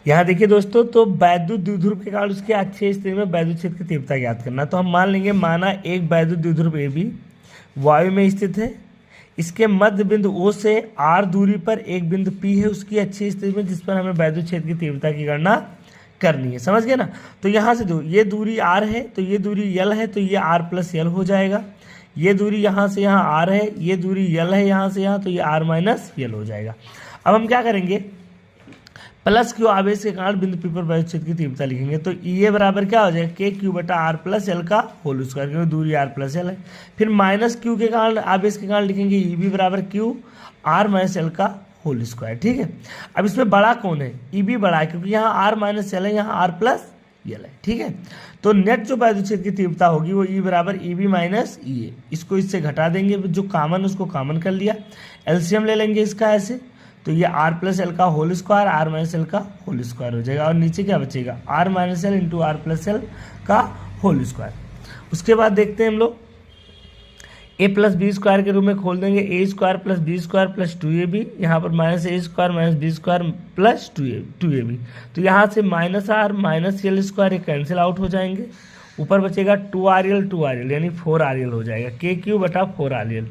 यहाँ देखिए दोस्तों, तो वैद्युत द्विध्रुव के कारण उसके अक्षीय स्थिति में वैद्युत क्षेत्र की तीव्रता ज्ञात करना। तो हम मान लेंगे, माना एक वैद्युत द्विध्रुव ए बी वायु में स्थित है, इसके मध्य बिंदु ओ से आर दूरी पर एक बिंदु पी है उसकी अक्षीय स्थिति में, जिस पर हमें वैद्युत क्षेत्र की तीव्रता की गणना करनी है। समझ गए ना। तो यहाँ से दो, ये दूरी आर है तो ये दूरी यल है, तो ये आर प्लस यल हो जाएगा। ये दूरी यहाँ से यहाँ आर है, ये दूरी यल है यहाँ से यहाँ, तो ये आर माइनस यल हो जाएगा। अब हम क्या करेंगे, प्लस क्यू आवेश के कारण बिंदु पी पर वैद्युत क्षेत्र की तीव्रता लिखेंगे। तो ई बराबर क्या हो जाएगा, के क्यू बटा आर प्लस एल का होल स्क्वायर, क्योंकि दूरी आर प्लस एल है। फिर माइनस क्यू के कारण आवेश के कारण लिखेंगे ई बी बराबर क्यू आर माइनस एल का होल स्क्वायर। ठीक है। अब इसमें बड़ा कौन है, ई बी बड़ा है, क्योंकि यहाँ आर माइनस एल है, यहाँ आर प्लस यल है। ठीक है। तो नेट जो वैद्युत क्षेत्र की तीव्रता होगी वो ई बराबर ई बी माइनस ई है। इसको इससे घटा देंगे, जो कॉमन उसको कॉमन कर लिया, एलसीएम ले लेंगे इसका ऐसे, तो ये आर प्लस एल का whole square R minus L का होल स्क्वायर हो जाएगा, और नीचे क्या बचेगा, R minus L into R plus L का होल स्क्वायर। उसके बाद देखते हैं हम लोग, ए प्लस बी स्क्वायर के रूप में खोल देंगे, A square plus B square plus 2ab, यहाँ पर minus A square minus B square plus 2ab। तो यहाँ से minus R minus L square ये कैंसिल आउट हो जाएंगे, ऊपर बचेगा 2rl यानी 4rl हो जाएगा, के क्यू बटा 4rl।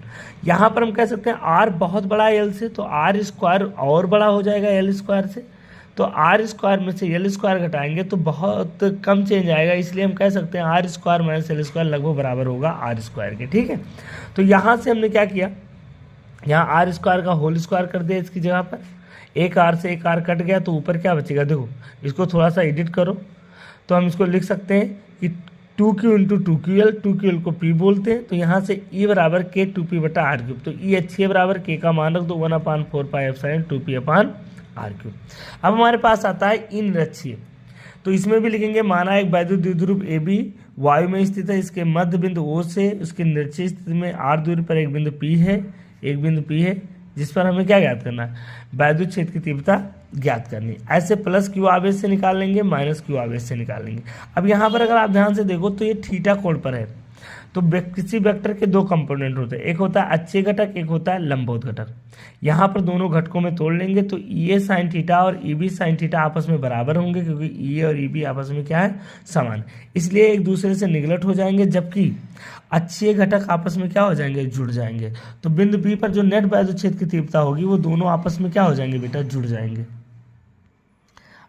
यहाँ पर हम कह सकते हैं आर बहुत बड़ा है एल से, तो आर स्क्वायर और बड़ा हो जाएगा एल स्क्वायर से, तो आर स्क्वायर में से एल स्क्वायर घटाएंगे तो बहुत कम चेंज आएगा, इसलिए हम कह सकते हैं R square minus L square लगभग बराबर होगा आर स्क्वायर के। ठीक है। तो यहाँ से हमने क्या किया, यहाँ आर स्क्वायर का होल स्क्वायर कर दिया इसकी जगह पर, एक आर से एक आर कट गया, तो ऊपर क्या बचेगा, देखो इसको थोड़ा सा एडिट करो, तो हम इसको लिख सकते हैं कि 2q इंटू 2ql को p बोलते हैं, तो यहाँ से e बराबर के 2p बटा आर क्यूब, तो e अच्छी बराबर k का मान रख दो 1/4 pi epsilon 2p upon R cube. अब हमारे पास आता है ई निरक्षीय, तो इसमें भी लिखेंगे, माना एक वैद्युत द्विध्रुव ए बी वायु में स्थित है, इसके मध्य बिंदु ओ से उसकी निरक्षीय स्थिति में आर दूरी पर एक बिंदु p है, जिस पर हमें क्या ज्ञात करना है, वैद्युत क्षेत्र की तीव्रता ज्ञात करनी। ऐसे प्लस क्यू आवेश से निकाल लेंगे, माइनस क्यू आवेश से निकाल लेंगे। अब यहाँ पर अगर आप ध्यान से देखो तो ये थीटा कोण पर है, तो किसी वेक्टर के दो कंपोनेंट होते हैं, एक होता है अक्षीय घटक, एक होता है लंबवत घटक। यहाँ पर दोनों घटकों में तोड़ लेंगे तो ई साइन थीटा और ई बी साइन थीटा आपस में बराबर होंगे, क्योंकि ई और ई बी आपस में क्या है, समान, इसलिए एक दूसरे से निगलेक्ट हो जाएंगे, जबकि अक्षीय घटक आपस में क्या हो जाएंगे, जुड़ जाएंगे। तो बिंदु पी पर जो नेट वैद्युत क्षेत्र की तीव्रता होगी वो दोनों आपस में क्या हो जाएंगे बेटा, जुड़ जाएंगे।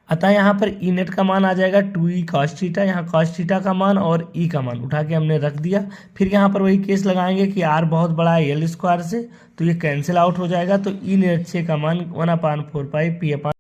अतः यहाँ पर ई नेट का मान आ जाएगा 2e cos थीटा, यहाँ cos थीटा का मान और ई का मान उठा के हमने रख दिया। फिर यहाँ पर वही केस लगाएंगे कि आर बहुत बड़ा है एल स्क्वायर से, तो ये कैंसिल आउट हो जाएगा, तो ई निरक्षीय का मान 1/4 पाई p अपान